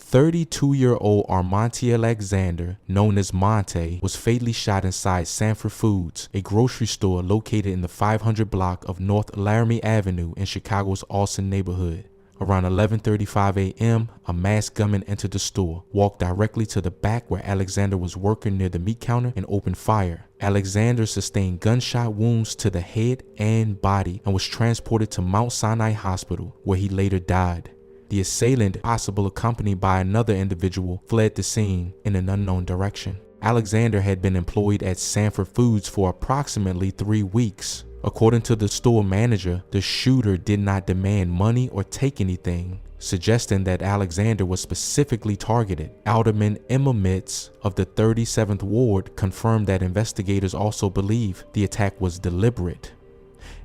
32-year-old Armonte Alexander, known as Monte, was fatally shot inside Sanford Foods, a grocery store located in the 500 block of North Laramie Avenue in Chicago's Austin neighborhood. Around 11:35 a.m., a masked gunman entered the store, walked directly to the back where Alexander was working near the meat counter, and opened fire. Alexander sustained gunshot wounds to the head and body and was transported to Mount Sinai Hospital, where he later died. The assailant, possibly accompanied by another individual, fled the scene in an unknown direction. Alexander had been employed at Sanford Foods for approximately 3 weeks. According to the store manager, the shooter did not demand money or take anything, suggesting that Alexander was specifically targeted. Alderman Emma Mitz of the 37th Ward confirmed that investigators also believe the attack was deliberate.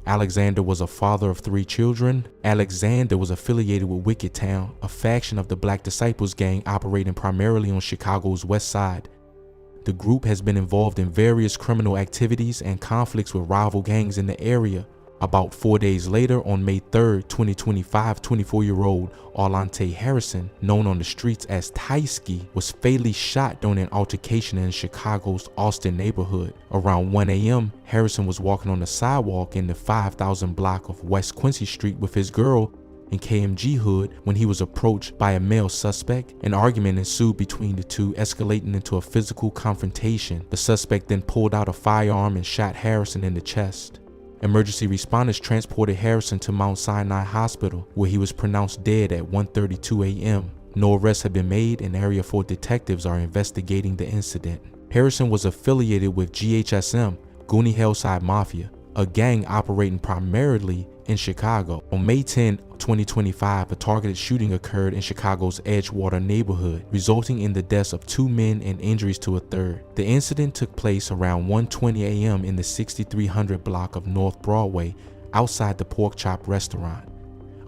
Alexander was a father of 3 children. Alexander was affiliated with Wicked Town, a faction of the Black Disciples gang operating primarily on Chicago's west side. The group has been involved in various criminal activities and conflicts with rival gangs in the area. About 4 days later, on May 3, 2025, 24-year-old Arlante Harrison, known on the streets as Tysky, was fatally shot during an altercation in Chicago's Austin neighborhood. Around 1 a.m., Harrison was walking on the sidewalk in the 5000 block of West Quincy Street with his girl in KMG Hood when he was approached by a male suspect. An argument ensued between the two, escalating into a physical confrontation. The suspect then pulled out a firearm and shot Harrison in the chest. Emergency responders transported Harrison to Mount Sinai Hospital, where he was pronounced dead at 1:32 a.m. No arrests have been made, and Area 4 detectives are investigating the incident. Harrison was affiliated with GHSM, Goonie Hillside Mafia, a gang operating primarily in Chicago. On May 10, 2025, a targeted shooting occurred in Chicago's Edgewater neighborhood, resulting in the deaths of 2 men and injuries to a third. The incident took place around 1:20 a.m. in the 6300 block of North Broadway, outside the Pork Chop restaurant.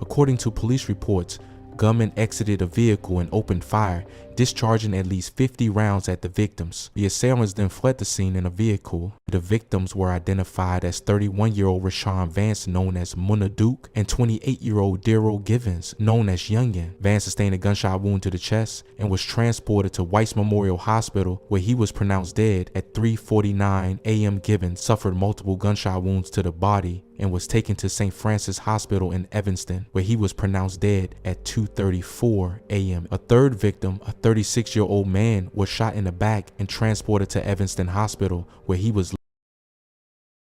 According to police reports, gunmen exited a vehicle and opened fire, discharging at least 50 rounds at the victims. The assailants then fled the scene in a vehicle. The victims were identified as 31-year-old Rashawn Vance, known as Munna Duke, and 28-year-old Daryl Givens, known as Youngin. Vance sustained a gunshot wound to the chest and was transported to Weiss Memorial Hospital, where he was pronounced dead at 3:49 a.m. Givens suffered multiple gunshot wounds to the body and was taken to St. Francis Hospital in Evanston, where he was pronounced dead at 2:34 a.m. A third victim, a 36-year-old man, was shot in the back and transported to Evanston Hospital, where he was